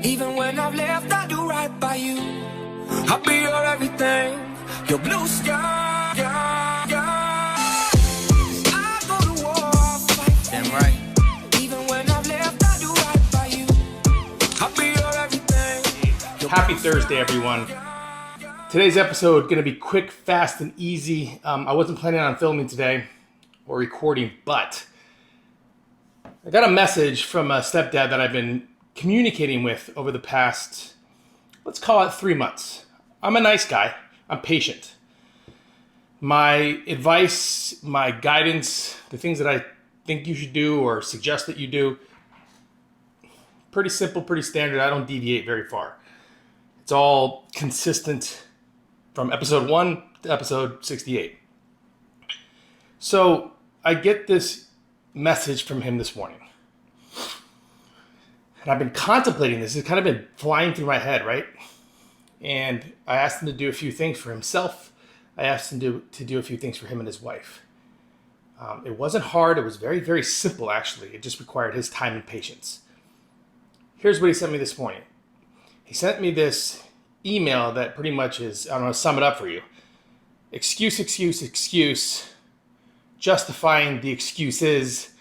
Even when I've left, I do right by you. I'll be your everything, your blue sky. I go to war, I'll fight. Damn right. Even when I've left, I do right by you. I'll be your everything. Happy Thursday, everyone. Today's episode going to be quick, fast, and easy. I wasn't planning on filming today or recording, but I got a message from a stepdad that I've been communicating with over the past, let's call it 3 months. I'm a nice guy. I'm patient. My advice, my guidance, the things that I think you should do or suggest that you do, pretty simple, pretty standard. I don't deviate very far. It's all consistent from episode 1 to episode 68. So I get this message from him this morning. And I've been contemplating this. It's kind of been flying through my head, right? And I asked him to do a few things for himself. I asked him to do a few things for him and his wife. It wasn't hard. It was very, very simple, actually. It just required his time and patience. Here's what he sent me this morning. He sent me this email that pretty much is, I'm going to sum it up for you. Excuse, justifying the excuses.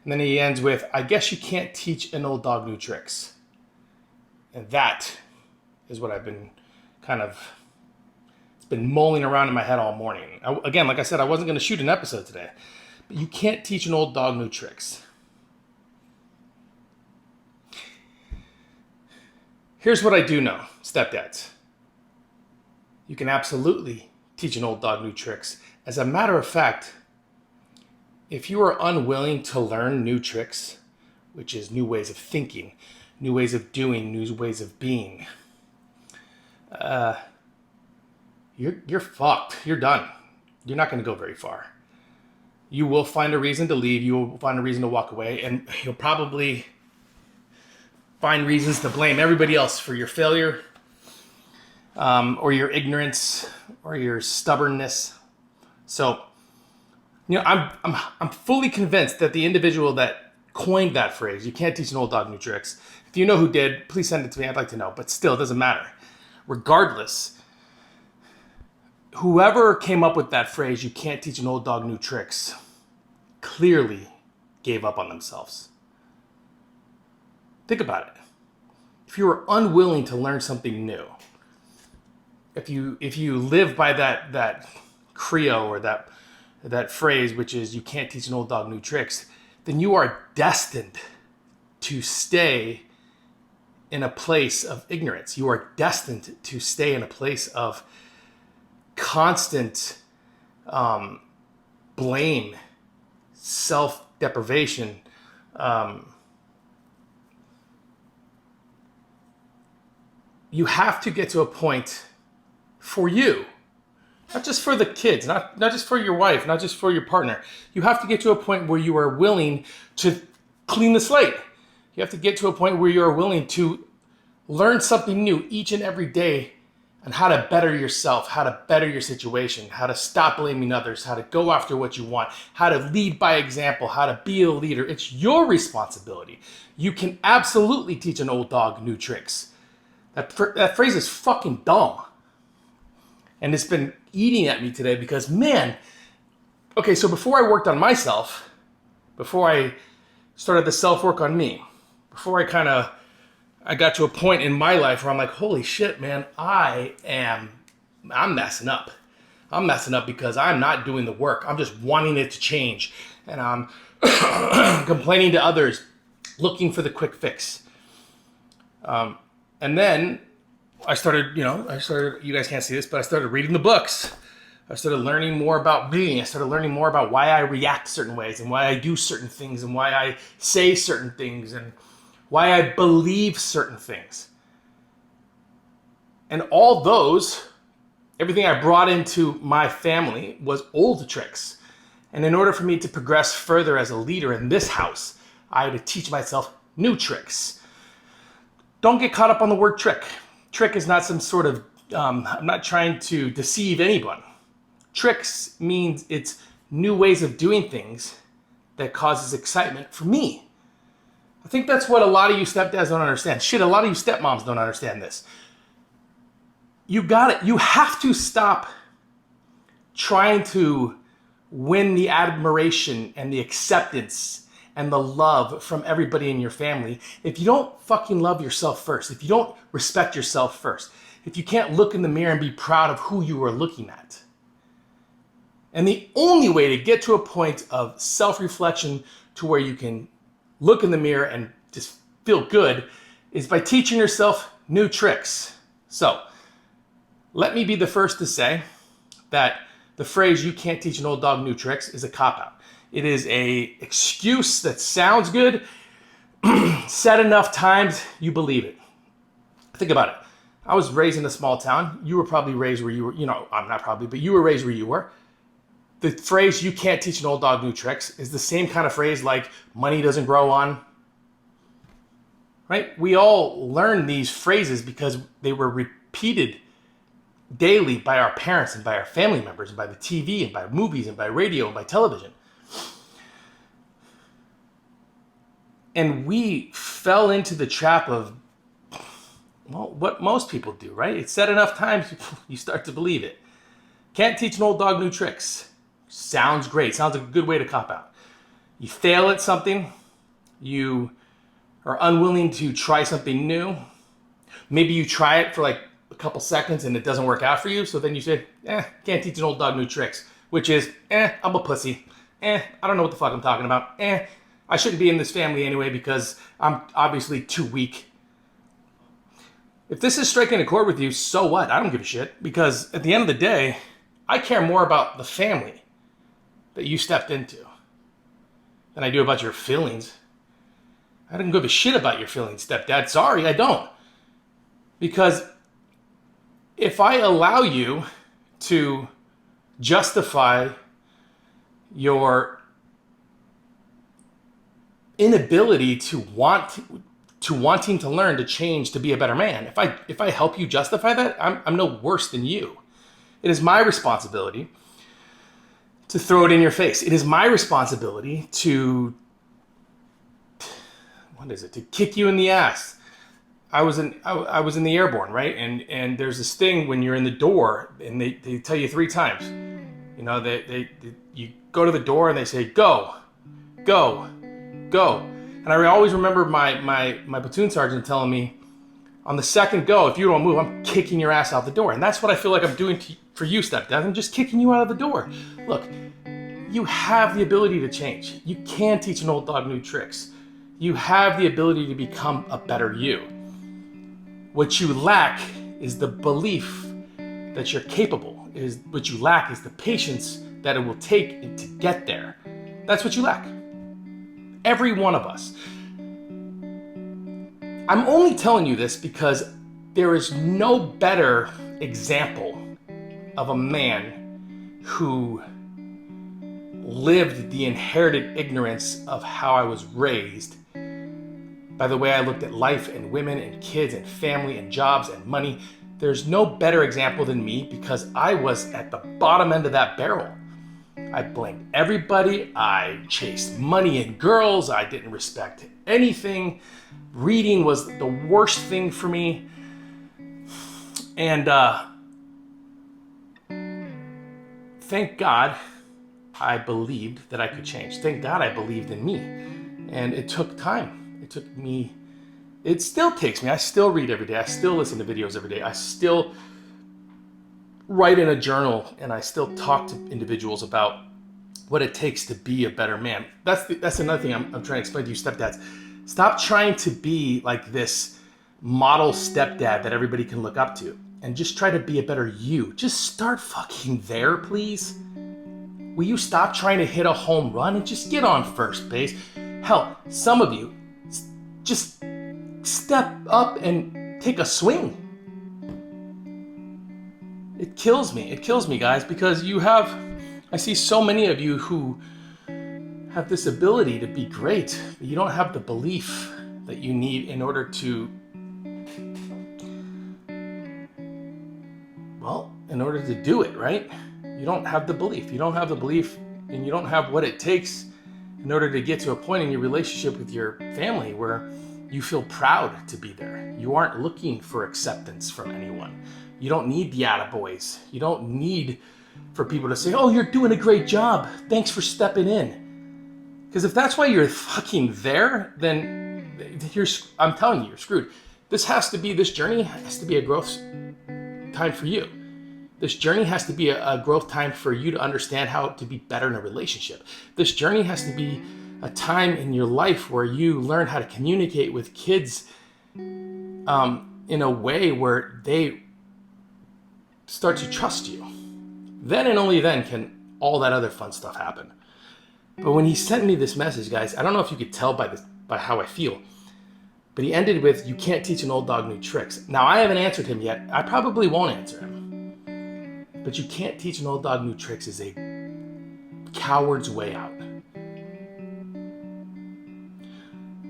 And then he ends with, I guess you can't teach an old dog new tricks. And that is what I've been it's been mulling around in my head all morning. Again, like I said, I wasn't going to shoot an episode today. But you can't teach an old dog new tricks. Here's what I do know, stepdads. You can absolutely teach an old dog new tricks. As a matter of fact, if you are unwilling to learn new tricks, which is new ways of thinking, new ways of doing, new ways of being, you're fucked. You're done. You're not going to go very far. You will find a reason to leave. You will find a reason to walk away, and you'll probably find reasons to blame everybody else for your failure, or your ignorance, or your stubbornness. So, I'm fully convinced that the individual that coined that phrase, you can't teach an old dog new tricks. If you know who did, please send it to me. I'd like to know. But still, it doesn't matter. Regardless, whoever came up with that phrase, you can't teach an old dog new tricks, clearly gave up on themselves. Think about it. If you are unwilling to learn something new, if you live by that credo or that phrase, which is you can't teach an old dog new tricks, then you are destined to stay in a place of ignorance. You are destined to stay in a place of constant blame, self-deprivation, you have to get to a point for you, not just for the kids, not just for your wife, not just for your partner. You have to get to a point where you are willing to clean the slate. You have to get to a point where you are willing to learn something new each and every day on how to better yourself, how to better your situation, how to stop blaming others, how to go after what you want, how to lead by example, how to be a leader. It's your responsibility. You can absolutely teach an old dog new tricks. That phrase is fucking dumb. And it's been eating at me today because, man, okay, so before I worked on myself, before I started the self-work on me, before I got to a point in my life where I'm like, holy shit, man, I'm messing up. I'm messing up because I'm not doing the work. I'm just wanting it to change. And I'm complaining to others, looking for the quick fix. And then I started, you guys can't see this, but I started reading the books. I started learning more about me. I started learning more about why I react certain ways and why I do certain things and why I say certain things and why I believe certain things. And all those, everything I brought into my family was old tricks. And in order for me to progress further as a leader in this house, I had to teach myself new tricks. Don't get caught up on the word trick. Trick is not some sort of, I'm not trying to deceive anyone. Tricks means it's new ways of doing things that causes excitement for me. think that's what a lot of you stepdads don't understand. Shit, a lot of you stepmoms don't understand this. You got it. You have to stop trying to win the admiration and the acceptance and the love from everybody in your family if you don't fucking love yourself first, if you don't respect yourself first, if you can't look in the mirror and be proud of who you are looking at. And the only way to get to a point of self-reflection to where you can look in the mirror and just feel good is by teaching yourself new tricks. So, let me be the first to say that the phrase "you can't teach an old dog new tricks" is a cop-out. It is a excuse that sounds good. Said enough times, you believe it. Think about it. I was raised in a small town. You were probably raised where you were, I'm not probably, but you were raised where you were. The phrase "you can't teach an old dog new tricks" is the same kind of phrase like "money doesn't grow on." Right? We all learn these phrases because they were repeated daily by our parents and by our family members and by the TV and by movies and by radio and by television. And we fell into the trap of, well, what most people do, right? It's said enough times, you start to believe it. Can't teach an old dog new tricks. Sounds great. Sounds like a good way to cop out. You fail at something. You are unwilling to try something new. Maybe you try it for like a couple seconds and it doesn't work out for you. So then you say, can't teach an old dog new tricks. Which is, I'm a pussy. I don't know what the fuck I'm talking about. I shouldn't be in this family anyway because I'm obviously too weak. If this is striking a chord with you, so what? I don't give a shit. Because at the end of the day, I care more about the family that you stepped into than I do about your feelings. I don't give a shit about your feelings, stepdad. Sorry, I don't. Because if I allow you to justify your inability to wanting to learn, to change, to be a better man, if I help you justify that, I'm no worse than you. It is my responsibility to throw it in your face. It is my responsibility to kick you in the ass. I was in the airborne, right? And there's this thing when you're in the door and they tell you 3 times. You go to the door and they say, go, go, go. And I always remember my platoon sergeant telling me, on the second go, if you don't move, I'm kicking your ass out the door. And that's what I feel like I'm doing for you, stepdad. I'm just kicking you out of the door. Look, you have the ability to change. You can teach an old dog new tricks. You have the ability to become a better you. What you lack is the belief that you're capable. What you lack is the patience that it will take to get there. That's what you lack. Every one of us. I'm only telling you this because there is no better example of a man who lived the inherited ignorance of how I was raised, by the way I looked at life and women and kids and family and jobs and money. There's no better example than me because I was at the bottom end of that barrel. I blamed everybody. I chased money and girls. I didn't respect anything. Reading was the worst thing for me. And thank God I believed that I could change. Thank God I believed in me. And it took time. It still takes me. I still read every day. I still listen to videos every day. I still write in a journal and I still talk to individuals about what it takes to be a better man. That's another thing I'm trying to explain to you stepdads. Stop trying to be like this model stepdad that everybody can look up to and just try to be a better you. Just start fucking there, please. Will you stop trying to hit a home run and just get on first base? Hell, some of you, just step up and take a swing. It kills me, guys, because I see so many of you who have this ability to be great, but you don't have the belief that you need in order to, in order to do it, right? You don't have the belief. You don't have the belief and you don't have what it takes in order to get to a point in your relationship with your family where you feel proud to be there. You aren't looking for acceptance from anyone. You don't need the attaboys. You don't need for people to say, oh, you're doing a great job. Thanks for stepping in. Because if that's why you're fucking there, then I'm telling you, you're screwed. This journey has to be a growth time for you. This journey has to be a growth time for you to understand how to be better in a relationship. This journey has to be a time in your life where you learn how to communicate with kids in a way where they start to trust you. Then and only then can all that other fun stuff happen. But when he sent me this message, guys, I don't know if you could tell by how I feel, but he ended with, you can't teach an old dog new tricks. Now, I haven't answered him yet. I probably won't answer him. But you can't teach an old dog new tricks is a coward's way out.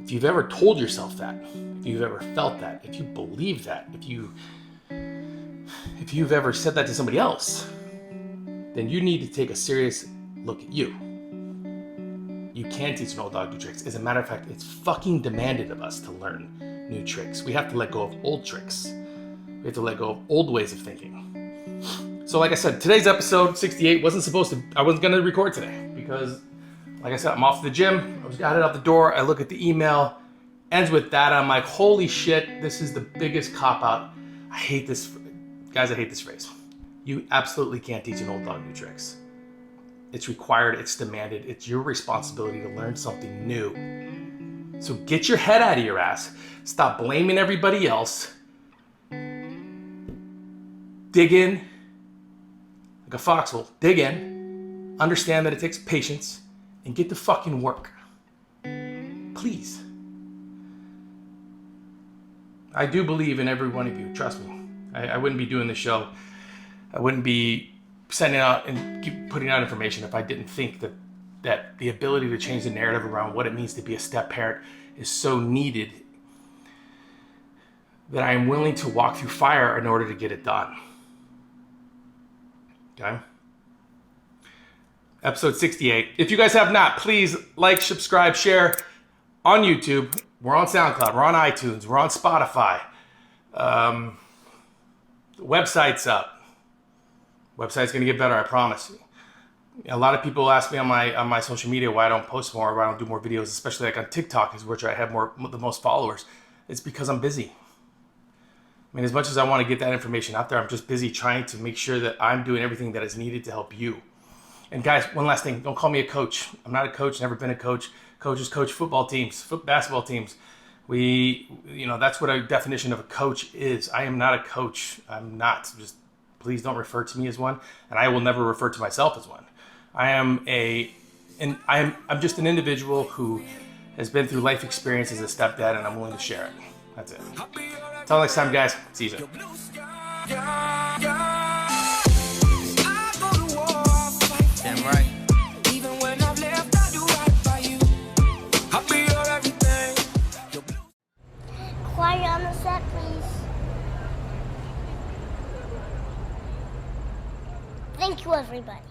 If you've ever told yourself that, if you've ever felt that, if you believe that, if you've ever said that to somebody else, then you need to take a serious look at you. You can teach an old dog new tricks. As a matter of fact, it's fucking demanded of us to learn new tricks. We have to let go of old tricks. We have to let go of old ways of thinking. So like I said, today's episode 68 I wasn't going to record today because, like I said, I'm off to the gym. I was headed out the door. I look at the email, ends with that. I'm like, holy shit, this is the biggest cop-out. I hate this. Guys, I hate this phrase. You absolutely can't teach an old dog new tricks. It's required, it's demanded, it's your responsibility to learn something new. So get your head out of your ass. Stop blaming everybody else. Dig in, like a foxhole, dig in, understand that it takes patience, and get to fucking work. Please. I do believe in every one of you, trust me. I wouldn't be doing this show. I wouldn't be sending out and keep putting out information if I didn't think that the ability to change the narrative around what it means to be a step parent is so needed that I am willing to walk through fire in order to get it done. Okay? Episode 68. If you guys have not, please like, subscribe, share on YouTube. We're on SoundCloud. We're on iTunes. We're on Spotify. The website's up. Website's going to get better, I promise you. A lot of people ask me on my social media why I don't post more, why I don't do more videos, especially like on TikTok, which I have the most followers. It's because I'm busy. I mean, as much as I want to get that information out there, I'm just busy trying to make sure that I'm doing everything that is needed to help you. And guys, one last thing, don't call me a coach. I'm not a coach, never been a coach. Coaches coach football teams, basketball teams. That's what a definition of a coach is. I am not a coach. I'm not. Just please don't refer to me as one, and I will never refer to myself as one. I'm just an individual who has been through life experience as a stepdad, and I'm willing to share it. That's it. Until next time, guys. See you soon. Damn right. Even when I've left, I do right by you. I'll be your everything. Quiet on the set, please. Thank you, everybody.